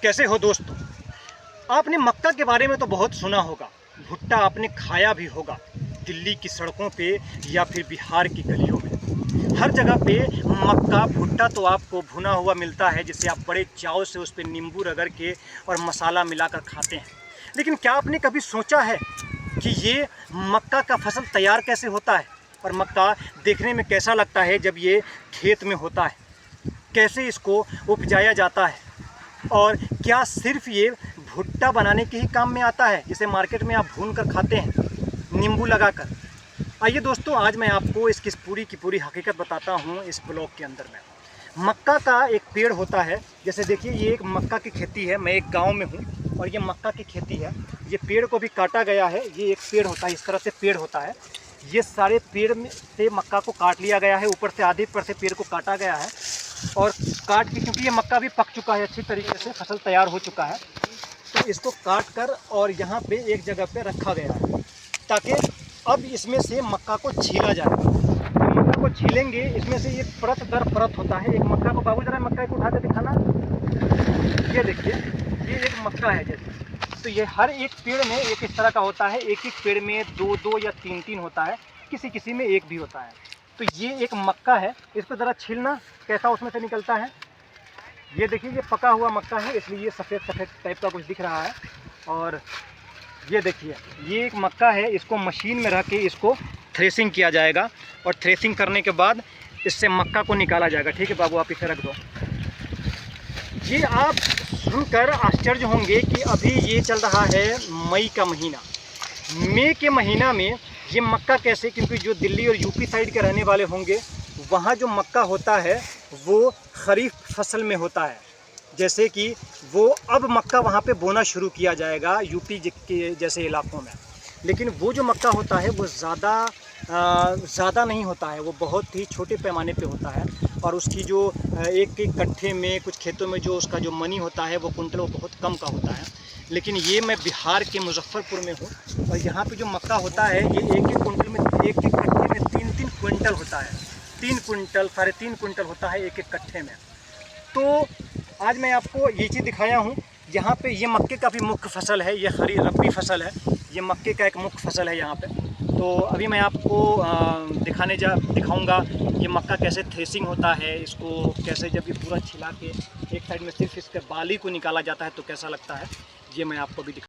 कैसे हो दोस्तों। आपने मक्का के बारे में तो बहुत सुना होगा, भुट्टा आपने खाया भी होगा। दिल्ली की सड़कों पे या फिर बिहार की गलियों में हर जगह पे मक्का भुट्टा तो आपको भुना हुआ मिलता है, जिसे आप बड़े चाव से उस पर नींबू रगड़ के और मसाला मिलाकर खाते हैं। लेकिन क्या आपने कभी सोचा है कि ये मक्का का फसल तैयार कैसे होता है और मक्का देखने में कैसा लगता है जब ये खेत में होता है, कैसे इसको उपजाया जाता है और क्या सिर्फ ये भुट्टा बनाने के ही काम में आता है जिसे मार्केट में आप भून कर खाते हैं नींबू लगाकर। आइए दोस्तों, आज मैं आपको इसकी पूरी की पूरी हकीकत बताता हूँ इस ब्लॉग के अंदर में। मक्का का एक पेड़ होता है, जैसे देखिए ये एक मक्का की खेती है। मैं एक गांव में हूँ और ये मक्का की खेती है। ये पेड़ को भी काटा गया है, ये एक पेड़ होता है, इस तरह से पेड़ होता है। ये सारे पेड़ में से मक्का को काट लिया गया है, ऊपर से आधे पर से पेड़ को काटा गया है और काट के, क्योंकि ये मक्का भी पक चुका है अच्छी तरीके से, फसल तैयार हो चुका है, तो इसको काट कर और यहाँ पे एक जगह पे रखा गया है ताकि अब इसमें से मक्का को छीला जाए। मक्का को छीलेंगे, इसमें से ये परत दर परत होता है। एक मक्का को, बाबू जरा मक्का को उठा के दिखाना। ये देखिए, ये एक मक्का है जैसे, तो ये हर एक पेड़ में एक इस तरह का होता है। एक एक पेड़ में दो दो या तीन तीन होता है, किसी किसी में एक भी होता है। तो ये एक मक्का है, इसको ज़रा छीलना कैसा उसमें से निकलता है। ये देखिए, ये पका हुआ मक्का है, इसलिए ये सफ़ेद सफ़ेद टाइप का कुछ दिख रहा है। और ये देखिए, ये एक मक्का है, इसको मशीन में रख के इसको थ्रेसिंग किया जाएगा और थ्रेसिंग करने के बाद इससे मक्का को निकाला जाएगा। ठीक है बाबू, आप इसे रख दो। ये आप सुनकर आश्चर्य होंगे कि अभी ये चल रहा है मई का महीना। मई के महीना में ये मक्का कैसे, क्योंकि जो दिल्ली और यूपी साइड के रहने वाले होंगे वहाँ जो मक्का होता है वो खरीफ फसल में होता है। जैसे कि वो अब मक्का वहाँ पे बोना शुरू किया जाएगा यूपी के जैसे इलाकों में। लेकिन वो जो मक्का होता है वो ज़्यादा नहीं होता है, वो बहुत ही छोटे पैमाने पे होता है। और उसकी जो एक एक कट्ठे में, कुछ खेतों में जो उसका जो मनी होता है वो कुंटल वो बहुत कम का होता है। लेकिन ये मैं बिहार के मुजफ्फरपुर में हूँ और यहाँ पे जो मक्का होता है ये एक एक कुंटल में, एक एक कट्ठे में 3-3 क्विंटल होता है। 3 क्विंटल, 3.5 क्विंटल होता है एक एक कट्ठे में। तो आज मैं आपको ये चीज़ दिखाया हूँ। यहाँ पे ये मक्के का भी मुख्य फसल है, ये खरीफ रबी फसल है, ये मक्के का एक मुख्य फसल है यहाँ पे। तो अभी मैं आपको दिखाऊंगा ये मक्का कैसे थ्रेसिंग होता है, इसको कैसे जब ये पूरा छिला के एक साइड में सिर्फ इसके बाली को निकाला जाता है तो कैसा लगता है, ये मैं आपको भी